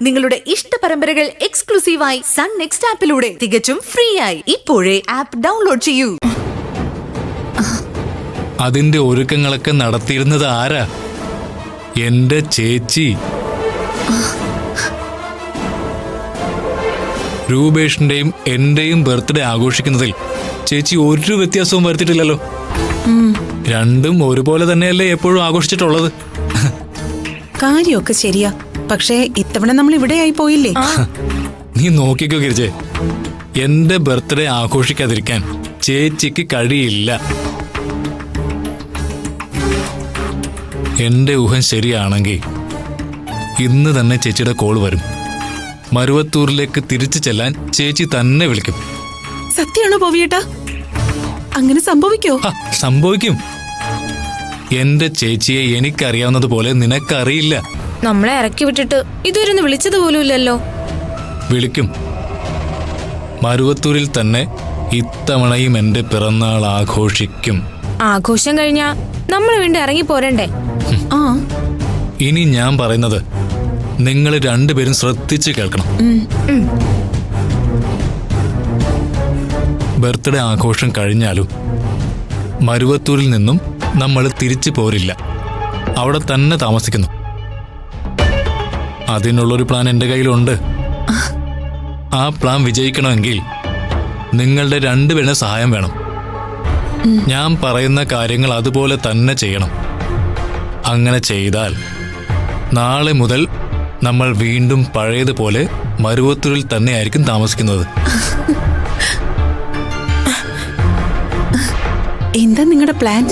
നിങ്ങളുടെ ഇഷ്ട പരമ്പരകൾ എക്സ്ക്ലൂസീവായി സൺ നെക്സ്റ്റ് ആപ്പിലൂടെ തികച്ചും ഫ്രീ ആയി ഇപ്പോഴേ ആപ്പ് ഡൗൺലോഡ് ചെയ്യൂ. അതിന്റെ ഒരുക്കങ്ങളൊക്കെ നടത്തിയിരുന്നത് ആരാ? എന്റെ ചേച്ചി. രൂപേഷിന്റെയും എന്റെയും ബർത്ത്ഡേ ആഘോഷിക്കുന്നതിൽ ചേച്ചി ഒരു വ്യത്യാസവും വരുത്തിയിട്ടില്ലല്ലോ. രണ്ടും ഒരുപോലെ തന്നെയല്ലേ എപ്പോഴും ആഘോഷിച്ചിട്ടുള്ളത്. കാര്യമൊക്കെ ശരിയാ, പക്ഷേ ഇത്തവണ നമ്മൾ ഇവിടെ ആയി പോയില്ലേ? നീ നോക്കിക്കോ ഗിരിജെ, എന്റെ ബർത്ത്ഡേ ആഘോഷിക്കാതിരിക്കാൻ ചേച്ചിക്ക് കഴിയില്ല. എന്റെ ഊഹം ശരിയാണെങ്കിൽ ഇന്ന് തന്നെ ചേച്ചിയുടെ കോൾ വരും. മരുവത്തൂരിലേക്ക് തിരിച്ചു ചെല്ലാൻ ചേച്ചി തന്നെ വിളിക്കും. സത്യമാണോ പോവിയേട്ടാ? അങ്ങനെ സംഭവിക്കോ? സംഭവിക്കും. എന്റെ ചേച്ചിയെ എനിക്കറിയാവുന്നതുപോലെ നിനക്കറിയില്ല. നമ്മളെ ഇറക്കി വിട്ടിട്ട് ഇതുവരെ വിളിച്ചത് പോലും ഇല്ലല്ലോ. വിളിക്കും. മരുവത്തൂരിൽ തന്നെ ഇത്തവണയും എന്റെ പിറന്നാൾ ആഘോഷിക്കും. ആഘോഷം കഴിഞ്ഞാ നമ്മൾ വീണ്ടും ഇറങ്ങി പോരണ്ടേ? ഇനി ഞാൻ പറയുന്നത് നിങ്ങൾ രണ്ടുപേരും ശ്രദ്ധിച്ച് കേൾക്കണം. ബർത്ത്ഡേ ആഘോഷം കഴിഞ്ഞാലും മരുവത്തൂരിൽ നിന്നും നമ്മൾ തിരിച്ചു പോരില്ല. അവിടെ തന്നെ താമസിക്കുന്നു. അതിനുള്ളൊരു പ്ലാൻ എൻ്റെ കയ്യിലുണ്ട്. ആ പ്ലാൻ വിജയിക്കണമെങ്കിൽ നിങ്ങളുടെ രണ്ടുപേരുടെ സഹായം വേണം. ഞാൻ പറയുന്ന കാര്യങ്ങൾ അതുപോലെ തന്നെ ചെയ്യണം. അങ്ങനെ ചെയ്താൽ നാളെ മുതൽ നമ്മൾ വീണ്ടും പഴയതുപോലെ മരുവത്തൂരിൽ തന്നെയായിരിക്കും താമസിക്കുന്നത്. എന്താ നിങ്ങളുടെ പ്ലാൻ?